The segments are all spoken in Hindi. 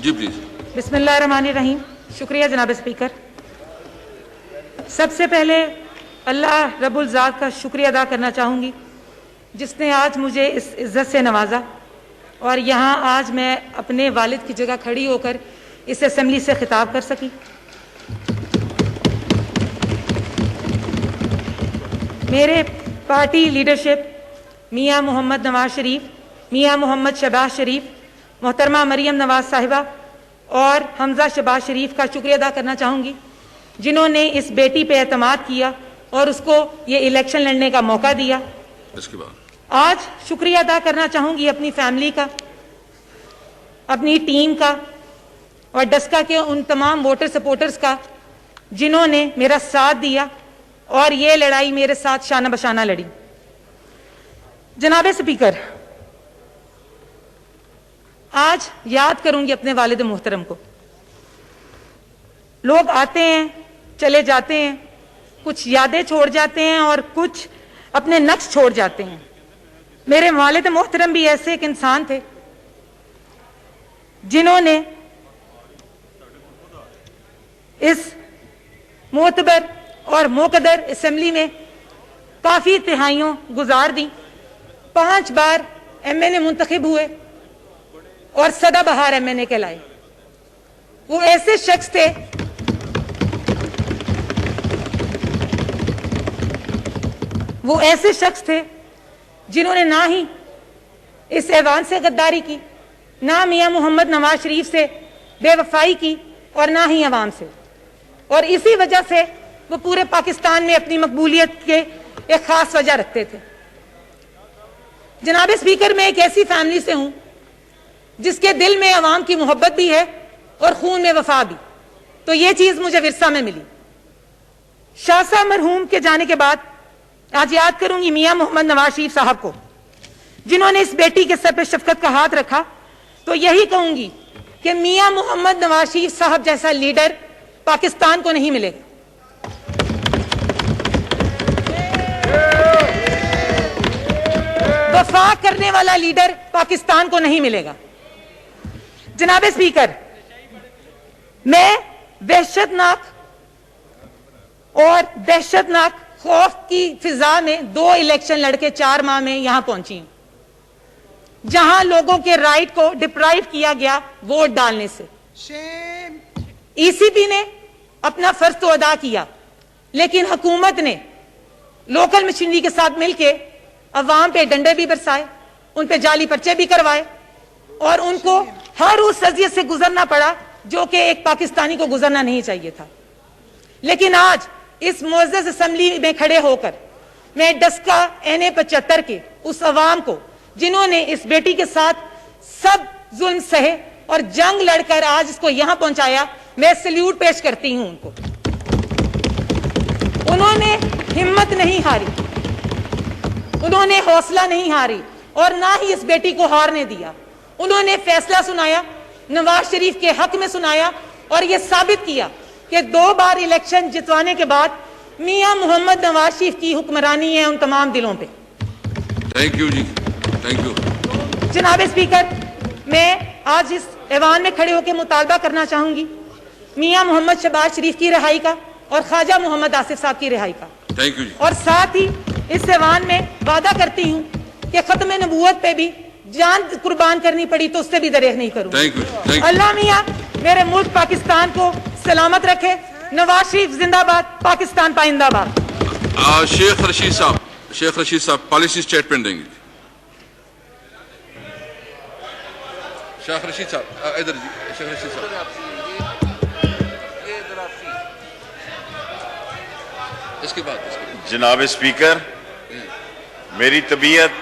जी प्लीज। बिस्मिल्लाहिर्रहमानिर्रहीम। शुक्रिया जनाब स्पीकर। सबसे पहले अल्लाह रब्बुल ज़ात का शुक्रिया अदा करना चाहूँगी जिसने आज मुझे इस इज़्ज़त से नवाजा और यहाँ आज मैं अपने वालिद की जगह खड़ी होकर इस असेंबली से खिताब कर सकी। मेरे पार्टी लीडरशिप मियाँ मोहम्मद नवाज शरीफ, मियाँ मोहम्मद शहबाज शरीफ, मोहतरमा मरियम नवाज साहिबा और हमजा शहबाज शरीफ का शुक्रिया अदा करना चाहूँगी जिन्होंने इस बेटी पे एतमाद किया और उसको ये इलेक्शन लड़ने का मौका दिया। इसके बाद आज शुक्रिया अदा करना चाहूँगी अपनी फैमिली का, अपनी टीम का और डस्का के उन तमाम वोटर सपोर्टर्स का जिन्होंने मेरा साथ दिया और ये लड़ाई मेरे साथ शाना बशाना लड़ी। जनाब स्पीकर, आज याद करूंगी अपने वालिद मोहतरम को। लोग आते हैं चले जाते हैं, कुछ यादें छोड़ जाते हैं और कुछ अपने नक्श छोड़ जाते हैं। मेरे वालिद मोहतरम भी ऐसे एक इंसान थे जिन्होंने इस मोतबर और मोकदर असेंबली में काफी तिहाइयों गुजार दी, 5 बार एमएनए मुंतखब हुए और सदाबहार एमएनए कहलाए। वो ऐसे शख्स थे जिन्होंने ना ही इस ऐवान से गद्दारी की, ना मियां मोहम्मद नवाज शरीफ से बेवफाई की और ना ही अवाम से, और इसी वजह से वो पूरे पाकिस्तान में अपनी मकबूलियत के एक खास वजह रखते थे। जनाब स्पीकर, मैं एक ऐसी फैमिली से हूं जिसके दिल में अवाम की मोहब्बत भी है और खून में वफा भी। तो ये चीज मुझे विरसा में मिली। शाह साहब मरहूम के जाने के बाद आज याद करूंगी मियां मोहम्मद नवाज शरीफ साहब को जिन्होंने इस बेटी के सर पे शफकत का हाथ रखा। तो यही कहूंगी कि मियां मोहम्मद नवाज शरीफ साहब जैसा लीडर पाकिस्तान को नहीं मिलेगा। वफा करने वाला लीडर पाकिस्तान को नहीं मिलेगा। जनाब स्पीकर, मैं दहशतनाक खौफ की फिजा में 2 इलेक्शन लड़के 4 माह में यहां पहुंची हूं, जहां लोगों के राइट को डिप्राइव किया गया वोट डालने से। ईसीपी ने अपना फर्ज तो अदा किया, लेकिन हुकूमत ने लोकल मशीनरी के साथ मिलकर अवाम पे डंडे भी बरसाए, उन पे जाली पर्चे भी करवाए और उनको हर उस अजियत से गुजरना पड़ा जो कि एक पाकिस्तानी को गुजरना नहीं चाहिए था। लेकिन आज इस मुअज़्ज़ज़ असेंबली में खड़े होकर मैं डस्का NA 75 के उस अवाम को जिन्होंने इस बेटी के साथ सब जुल्म सहे और जंग लड़कर आज इसको यहां पहुंचाया, मैं सल्यूट पेश करती हूं उनको। उन्होंने हिम्मत नहीं हारी, उन्होंने हौसला नहीं हारी और ना ही इस बेटी को हारने दिया। उन्होंने फैसला सुनाया, नवाज शरीफ के हक में सुनाया और यह साबित किया कि 2 बार इलेक्शन जितवाने के बाद मियां मोहम्मद नवाज शरीफ की हुक्मरानी है उन तमाम दिलों पे। Thank you ji, thank you. जनाब स्पीकर, मैं आज इस ऐवान में खड़े होकर मुतालबा करना चाहूंगी मियां मोहम्मद शहबाज शरीफ की रिहाई का और ख्वाजा मोहम्मद आसिफ साहब की रिहाई का। थैंक यू जी। और साथ ही इस ऐवान में वादा करती हूं कि खत्म नबूवत पे भी जान कुर्बान करनी पड़ी तो उससे भी दरेख नहीं करूंगी। Thank you. अल्लाह मियां मेरे मुल्क पाकिस्तान को सलामत रखे। नवाज शरीफ जिंदाबाद, पाकिस्तान पाइंदाबाद। शेख रशीद साहब पॉलिसी स्टेटमेंट देंगे। शेख रशीद साहब इधर जी, शेख रशीद साहब इसके बाद। जनाब स्पीकर, मेरी तबीयत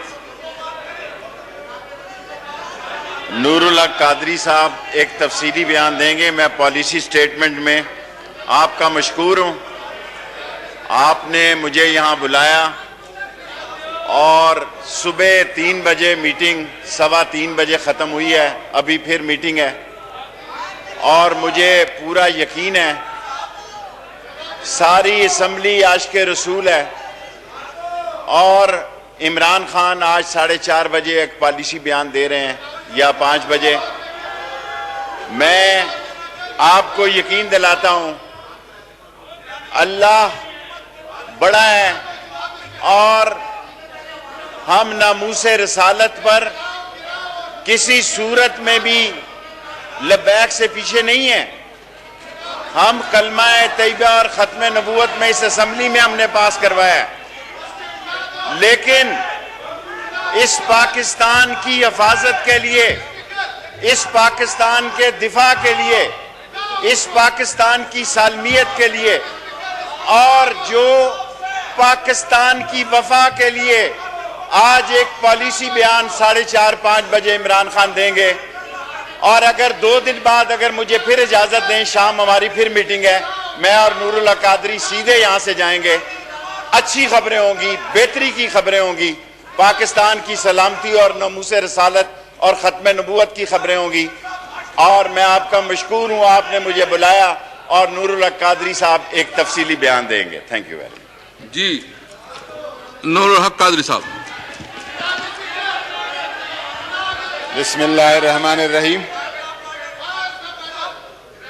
नूरुल्लाह कादरी साहब एक तफसीली बयान देंगे। मैं पॉलिसी स्टेटमेंट में आपका मशकूर हूँ। आपने मुझे यहाँ बुलाया और सुबह 3 बजे मीटिंग 3:15 बजे ख़त्म हुई है, अभी फिर मीटिंग है और मुझे पूरा यकीन है सारी असम्बली आशिक़े रसूल है और इमरान खान आज 4:30 बजे एक पॉलिसी बयान दे रहे हैं या 5 बजे। मैं आपको यकीन दिलाता हूं, अल्लाह बड़ा है और हम नामूसे रिसालत पर किसी सूरत में भी लब्बैक से पीछे नहीं है। हम कलमा तैयबा और खत्म नबूवत में इस असेंबली में हमने पास करवाया है, लेकिन इस पाकिस्तान की हिफाजत के लिए, इस पाकिस्तान के दिफा के लिए, इस पाकिस्तान की सालमियत के लिए और जो पाकिस्तान की वफा के लिए आज एक पॉलिसी बयान 4:30-5 बजे इमरान खान देंगे। और अगर 2 दिन बाद अगर मुझे फिर इजाजत दें, शाम हमारी फिर मीटिंग है, मैं और नूरुल्लाह कादरी सीधे यहां से जाएंगे। अच्छी खबरें होंगी, बेहतरी की खबरें होंगी, पाकिस्तान की सलामती और नामूसे रसालत और खत्म नबूवत की खबरें होंगी। और मैं आपका मशकूर हूं, आपने मुझे बुलाया और नूरुल्लाह कादरी साहब एक तफसीली बयान देंगे। Thank you very much. जी, नूरुल हक कादरी साहब। बिस्मिल्लाहिर्रहमानिर्रहीम।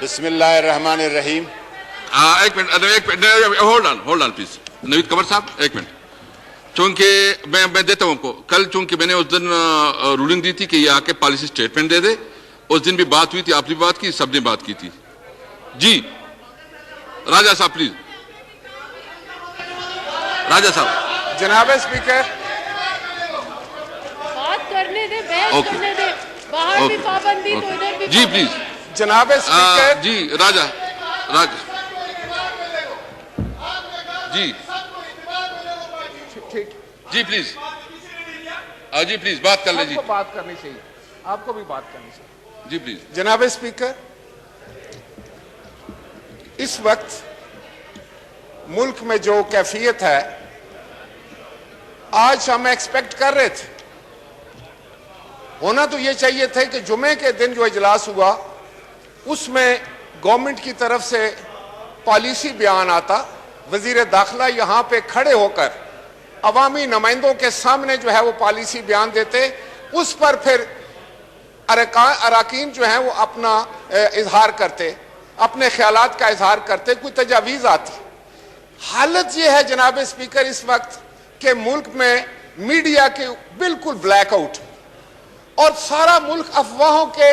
बिस्मिल्लाहिर्रहमानिर्रहीम। एक minute, hold on please. Naveed Qamar sahab, एक मिनट। चूंकि मैं देता हूं आपको, कल चूंकि मैंने उस दिन रूलिंग दी थी कि ये आके पॉलिसी स्टेटमेंट दे दे, उस दिन भी बात हुई थी, आपने भी बात की, सबने बात की थी। जी राजा साहब प्लीज। राजा साहब। जनाब स्पीकर, बात करने दे, बहस ओके। करने दे, बाहर भी पाबंदी तो इधर भी जी प्लीज। जनाब स्पीकर। जी राजा जी ठीक, जी प्लीज। जी प्लीज बात कर ले जी। आपको बात करनी चाहिए, आपको भी बात करनी चाहिए। जी प्लीज। जनाब स्पीकर, इस वक्त मुल्क में जो कैफियत है, आज हम एक्सपेक्ट कर रहे थे, होना तो ये चाहिए थे कि जुमे के दिन जो इजलास हुआ उसमें गवर्नमेंट की तरफ से पॉलिसी बयान आता, वजीर दाखिला यहां पे खड़े होकर अवामी नुमाइंदों के सामने जो है वो पॉलिसी बयान देते, उस पर फिर अरकान जो है वो अपना इजहार करते, अपने ख्यालात का इजहार करते, कोई तजावीज आती। हालत यह है जनाब स्पीकर इस वक्त के मुल्क में मीडिया के बिल्कुल ब्लैकआउट और सारा मुल्क अफवाहों के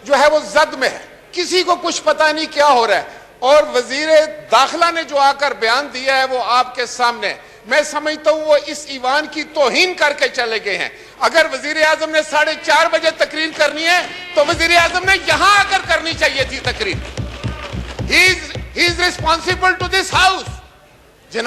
जो है वो जद में है, किसी को कुछ पता नहीं क्या हो रहा है। और वजीर दाखिला ने जो आकर बयान दिया है वो आपके सामने, मैं समझता हूं वो इस ईवान की तौहीन करके चले गए हैं। अगर वजीर आजम ने 4:30 बजे तकरीर करनी है तो वजीर आजम ने यहां आकर करनी चाहिए थी तकरीर। He is responsible to this house.